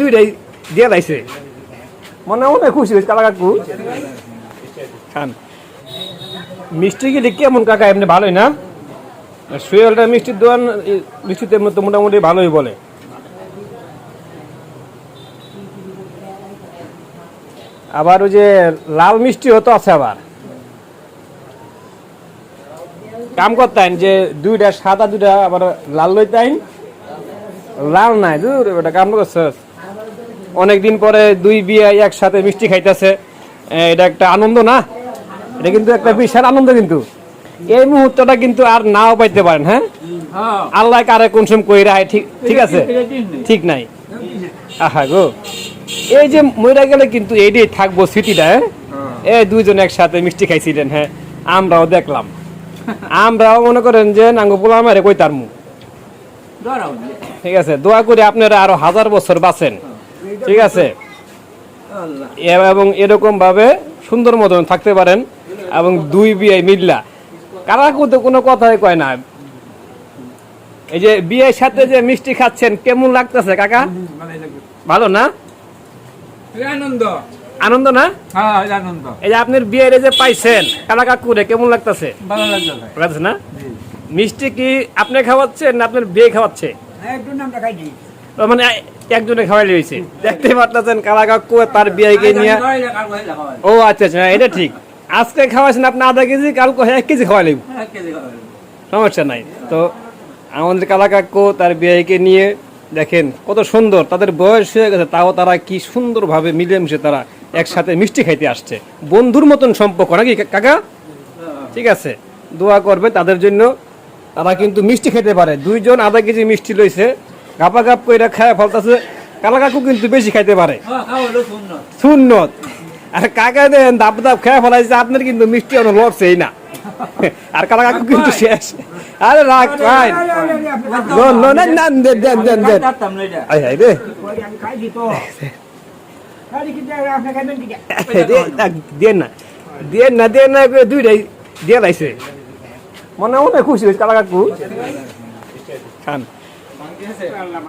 দুইটাই দিয়ে লাইছে মনে মনে খুশি হয়েছে কালা কাকু খান মিষ্টি গেলে কেমন কাকা এমনি ভালোই না সোহেলটা মিষ্টির দোকান মিষ্টিতে মোটামুটি ভালোই বলে আবার ওই যে লাল মিষ্টিও তো আছে আবার কাম করতেন যে দুইটা সাদা দুইটা আবার লাল লইতেন লাল নাই দূর ওটা কাম করছে অনেকদিন পরে দুই বিয়ে একসাথে মিষ্টি খাইতেছে এটা একটা আনন্দ না এটা কিন্তু একটা বিশাল আনন্দ কিন্তু এই মুহূর্তটা কিন্তু আর নাও পাইতে পারেন হ্যাঁ আল্লাহ কারে কোন সময় কইরা ঠিক আছে ঠিক নাই আহা গো এই যে মইরা গেলে কিন্তু এইটাই থাকবো স্মৃতিটা এই দুইজন একসাথে মিষ্টি খাইছিলেন হ্যাঁ আমরাও দেখলাম আমরাও মনে করেন যে নাঙ্গো পোলা মারে কই তার মুখ ঠিক আছে দোয়া করি আপনারা আরো 1000 বছর বাঁচেন ঠিক আছে এবং এরকম ভাবে সুন্দর মতন থাকতে পারেন এবং দুই বিয়ে মিল্লা কারা কিন্তু কোনো কথাই কয় না এই যে বিয়ের সাথে যে মিষ্টি খাচ্ছেন কেমন লাগতেছে কাকা ভালো না আনন্দ আনন্দ না আনন্দ এই যে আপনার বিয়ের যে পাইছেন কালা কাকুরে কেমন লাগতেছে ভালো লাগছে না মিষ্টি কি আপনি খাওয়াচ্ছেন না আপনার বিয়ে খাওয়াচ্ছে মানে একজনে খাওয়াইলে হয়েছে দেখতে পারতেছেন কালা কাকু তার বিয়েকে নিয়ে ও আচ্ছা আচ্ছা এটা ঠিক আজকে খাওয়াইছেন আপনি আধা কেজি কালকে 1 কেজি খাওয়াইলে সমস্যা নাই তো আমাদের কালা কাকু তার বিয়েকে নিয়ে দেখেন কত সুন্দর তাদের বয়স হয়ে গেছে তাও তারা কি সুন্দরভাবে মিলেমিশে তারা একসাথে মিষ্টি খাইতে আসছে বন্ধুর মতন সম্পর্ক নাকি কাকা ঠিক আছে দোয়া করবে তাদের জন্য তারা কিন্তু মিষ্টি খেতে পারে দুইজন আধা কেজি মিষ্টি লইছে গাপা গাপ করে খায় ফলতাছে কালা কাকু কিন্তু বেশি খাইতে পারে সুন্নত আর কাকা দেন দাপ দাপ খেয়ে ফেলাইছে আপনার কিন্তু মিষ্টি অনেক লড়ছেই না আর কালা কাকু কিন্তু শেষ আরে রাখ ভাই দুইটাই দিয়ে লাইছে মনে মনে খুশি হয়েছে কালা কাকু খান